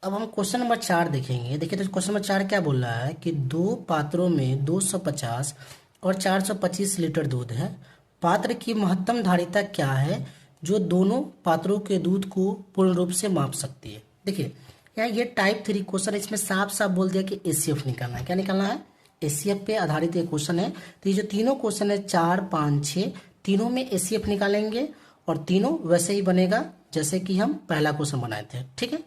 अब हम question number 4 देखेंगे। देखिए तो क्वेश्चन नंबर 4 क्या बोल रहा है कि दो पात्रों में 250 और 425 लीटर दूध है। पात्र की महत्तम धारिता क्या है जो दोनों पात्रों के दूध को पूर्ण रूप से माप सकती है। देखिए यहाँ ये टाइप 3 क्वेश्चन, इसमें साफ साफ बोल दिया कि एचसीएफ निकालना है। क्या निकालना है? एचसीएफ पे आधारित ये क्वेश्चन है। तो ये जो तीनों क्वेश्चन है 4, 5, 6, तीनों में एचसीएफ निकालेंगे और तीनों वैसे ही बनेगा जैसे कि हम पहला क्वेश्चन बनाए थे। ठीक है,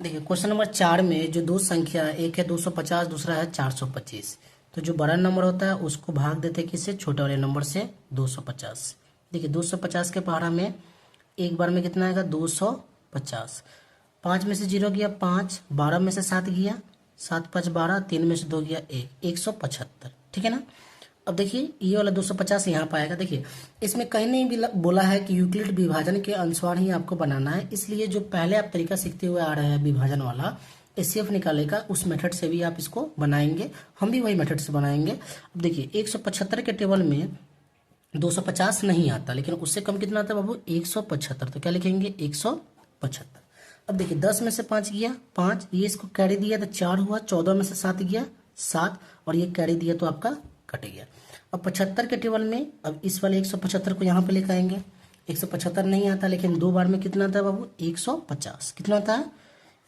देखिए क्वेश्चन नंबर 4 में जो दो संख्या, एक है 250, दूसरा है 425। तो जो बड़ा नंबर होता है उसको भाग देते हैं किससे? छोटे वाले नंबर से, 250। देखिए 250 के पहाड़ा में एक बार में कितना आएगा? 250। 5 में से 0 गया 5, 12 में से 7 गया 7, 5 12, 3 में से 2 गया 1, 175। ठीक है ना। अब देखिए ये वाला 250 यहाँ पर आएगा। देखिए इसमें कहीं नहीं भी बोला है कि यूक्लिड विभाजन के अनुसार ही आपको बनाना है, इसलिए जो पहले आप तरीका सीखते हुए आ रहे हैं विभाजन वाला, एचसीएफ निकालेगा उस मेथड से भी आप इसको बनाएंगे। हम भी वही मेथड से बनाएंगे। अब देखिए 175 के टेबल में 250 नहीं आता, लेकिन उससे कम कितना आता है बाबू? 175। तो क्या लिखेंगे? 175। अब देखिए 10 में से 5 गया 5, ये इसको कैरी दिया तो 4 हुआ। 14 में से 7 गया 7, और ये कैरी दिया तो आपका कट गया। अब 75 के टेबल में अब इस वाले 175 को यहाँ पे लेकर आएंगे। 175 नहीं आता, लेकिन दो बार में कितना आता है बाबू? 150। कितना आता है?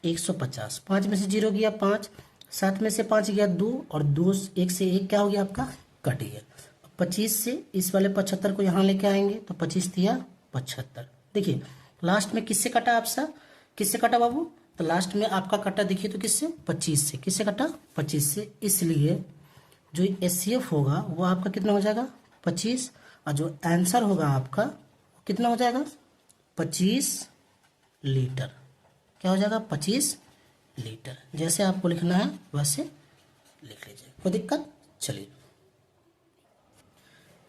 150। 5 में से 0 गया 5, 7 में से 5 गया 2, और 2 1 से 1 क्या हो गया आपका? कट गया। 25 से इस वाले 75 को यहाँ लेके आएंगे तो 25 दिया 75। देखिए लास्ट में किससे कटा आपसा? किससे कटा बाबू? तो लास्ट में आपका कटा देखिए तो किससे? 25 से। किससे कटा? 25 से। इसलिए जो एचसीएफ होगा वो आपका कितना हो जाएगा? 25, और जो आंसर होगा आपका कितना हो जाएगा? 25 लीटर। क्या हो जाएगा? 25 लीटर। जैसे आपको लिखना है वैसे लिख लीजिए, कोई दिक्कत? चलिए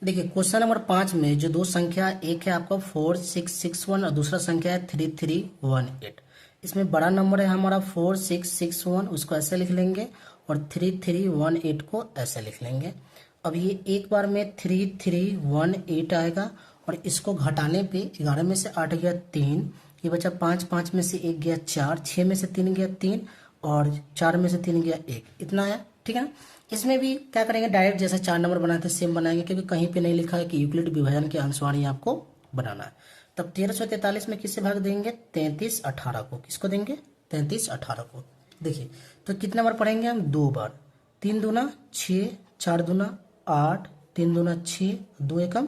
देखिए क्वेश्चन नंबर 5 में जो दो संख्या, एक है आपका 4661 और दूसरा संख्या है 3318। इसमें बड़ा नंबर है हमारा 4661, उसको ऐसे लिख लेंगे, और 3318 को ऐसे लिख लेंगे। अब ये एक बार में 3318 आएगा, और इसको घटाने पे 11 में से 8 गया 3, ये बचा 5, 5 में से 1 गया 4, 6 में से 3 गया 3, और 4 में से 3 गया 1, इतना आया। ठीक है ना। इसमें भी क्या करेंगे? डायरेक्ट जैसे 4 नंबर बनाए थे सेम बनाएंगे, क्योंकि कहीं पे नहीं लिखा है कि यूक्लिड विभाजन के अनुसार ही आपको बनाना है। तब 1343 में किससे भाग देंगे? 3318 को। किसको देंगे? 3318 को। देखिए तो कितने बार पढ़ेंगे हम? 2 बार। 3 दूना 6, 4 दूना 8, 3 दूना 6, 2 एकम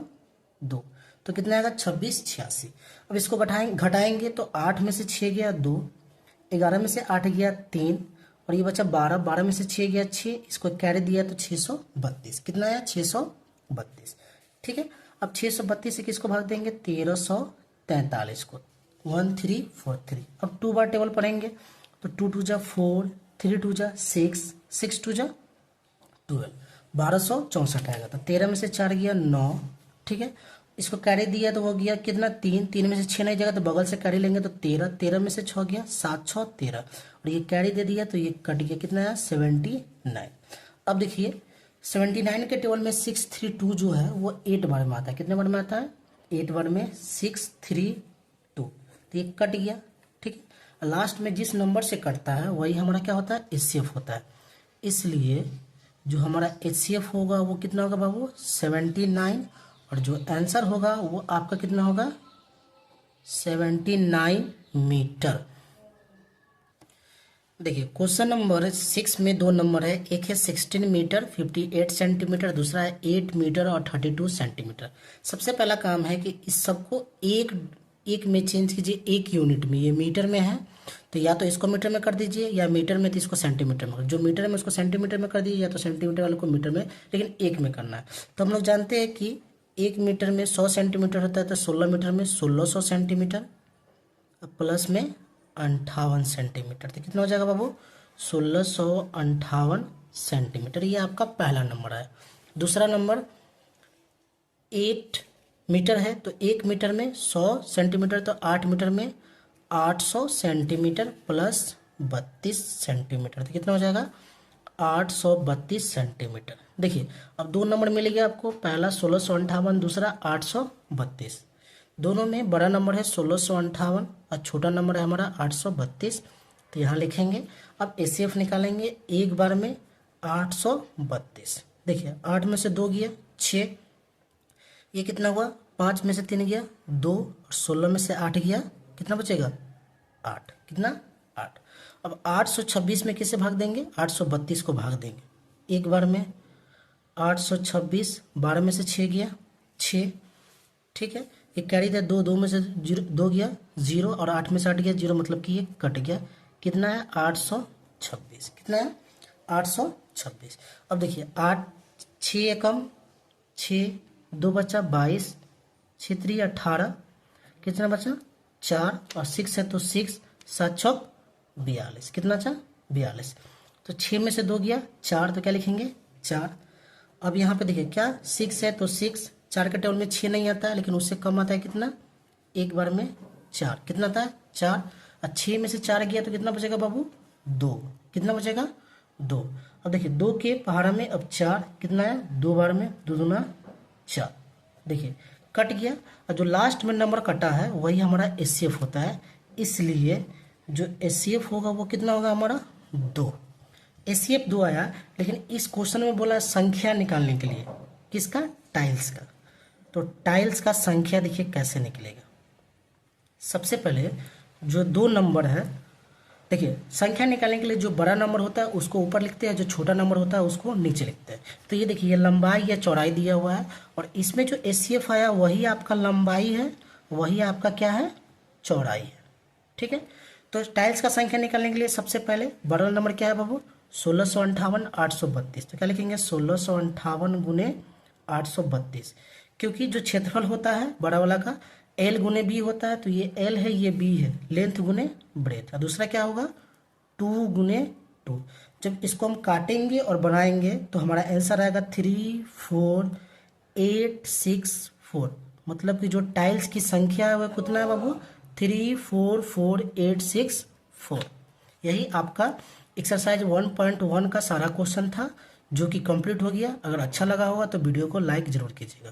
2, तो कितना आएगा? 2686। अब इसको घटाएंगे तो 8 में से 6 गया 2, 11 में से 8 गया 3, और ये बचा 12, 12 में से 6 गया 6, इसको कैरी दिया तो 632। कितना आया? 632। ठीक है। अब 632 से किसको भाग देंगे? 1343 को। 1343। अब 2 बार टेबल पढ़ेंगे तो 2 2 जा 4, 3 2 जा 6, 6 2 जा 12, 1264 आएगा। तो 13 में से 4 गया 9। ठीक है। इसको कैरी दिया तो हो गया कितना? 3, 3 में से 6 नहीं जाएगा तो बगल से कैरी लेंगे तो 13, 13 में से 6 गया 7, 6 13, और ये कैरी दे दिया तो ये कट गया। कितना आया? 79। अब देखिए 79 के टेबल में 632 जो है वो 8 बार में आता है। कितने बार में आता है? 8 बार में 632, तो ये कट गया। ठीक है। लास्ट में जिस नंबर से कटता है वही हमारा क्या होता है? एचसीएफ होता है। इसलिए जो हमारा एचसीएफ होगा वो कितना होगा बाबू? 79, और जो आंसर होगा वो आपका कितना होगा? 79 मीटर। देखिए क्वेश्चन नंबर 6 में 2 नंबर है, एक है 16 मीटर 58 सेंटीमीटर, दूसरा है 8 मीटर और 32 सेंटीमीटर। सबसे पहला काम है कि इस सबको एक में चेंज कीजिए, एक यूनिट में। ये मीटर में है तो या तो इसको मीटर में कर दीजिए, या मीटर में तो इसको सेंटीमीटर में। जो मीटर में उसको सेंटीमीटर में कर दीजिए, या तो सेंटीमीटर वाले को मीटर में, लेकिन एक में करना है। तो हम लोग जानते हैं कि 1 मीटर में 100 सेंटीमीटर होता है, तो 16 मीटर में 1600 सेंटीमीटर, प्लस में 58 सेंटीमीटर। तो कितना हो जाएगा बाबू? 1658 सेंटीमीटर। ये आपका पहला नंबर है। दूसरा नंबर 8 मीटर है, तो 1 मीटर में 100 सेंटीमीटर, तो 8 मीटर में 800 सेंटीमीटर प्लस 32 सेंटीमीटर। तो कितना हो जाएगा? 832 सेंटीमीटर। देखिए अब 2 नंबर मिल गया आपको, पहला 1658, दूसरा 832। दोनों में बड़ा नंबर है 1658 और छोटा नंबर है हमारा 832। तो यहाँ लिखेंगे। अब एचसीएफ निकालेंगे एक बार में 832। देखिए 8 में से 2 गया 6, ये कितना हुआ, 5 में से 3 गया 2 और 16 में से 8 गया, कितना बचेगा 8, कितना 8। अब 826 में किसे भाग देंगे, 832 को भाग देंगे एक बार में। 826 12 में से 6 गया 6, ठीक है। ये कैरी था 2, 2 में से 2 गया 0 और 8 में से 8 गया 0, मतलब कि ये कट गया। कितना है 826, कितना है 826। अब देखिए 8 6 एकम 6, 2 बचा 22, 6 3 18, कितना बचा 4 और 6 है तो 6, 7 6 42, कितना था 42। तो 6 में से 2 गया 4, तो क्या लिखेंगे 4। अब यहाँ पे देखिए क्या 6 है तो 6, 4 के टेबल में 6 नहीं आता है, लेकिन उससे कम आता है कितना, एक बार में 4, कितना आता है 4। और 6 में से 4 गया तो कितना बचेगा बाबू 2, कितना बचेगा 2। अब देखिए 2 के पहाड़ा में अब 4, कितना है 2 बार में 2 दूना 4, देखिए कट गया। और जो लास्ट में नंबर कटा है वही हमारा एचसीएफ होता है, इसलिए जो एचसीएफ होगा वो कितना होगा हमारा 2। एचसीएफ 2 आया, लेकिन इस क्वेश्चन में बोला संख्या निकालने के लिए, किसका, टाइल्स का। तो टाइल्स का संख्या देखिए कैसे निकलेगा। सबसे पहले जो 2 नंबर है, देखिए संख्या निकालने के लिए जो बड़ा नंबर होता है उसको ऊपर लिखते हैं, जो छोटा नंबर होता है उसको नीचे लिखते हैं। तो ये देखिए ये लंबाई या चौड़ाई दिया हुआ है, और इसमें जो एचसीएफ आया वही आपका लंबाई है, वही आपका क्या है, चौड़ाई है, ठीक है। तो टाइल्स का संख्या निकालने के लिए सबसे पहले बड़ा नंबर क्या है बाबू 1658 832, तो क्या लिखेंगे 1658 गुने 832, क्योंकि जो क्षेत्रफल होता है बड़ा वाला का एल गुने बी होता है, तो ये एल है ये बी है, लेंथ गुने ब्रेथ। और दूसरा क्या होगा 2 गुने 2। जब इसको हम काटेंगे और बनाएंगे तो हमारा आंसर आएगा 34864, मतलब कि जो टाइल्स की संख्या है वह कितना है बाबू 344864। यही आपका एक्सरसाइज 1.1 का सारा क्वेश्चन था, जो कि कंप्लीट हो गया। अगर अच्छा लगा होगा तो वीडियो को लाइक जरूर कीजिएगा।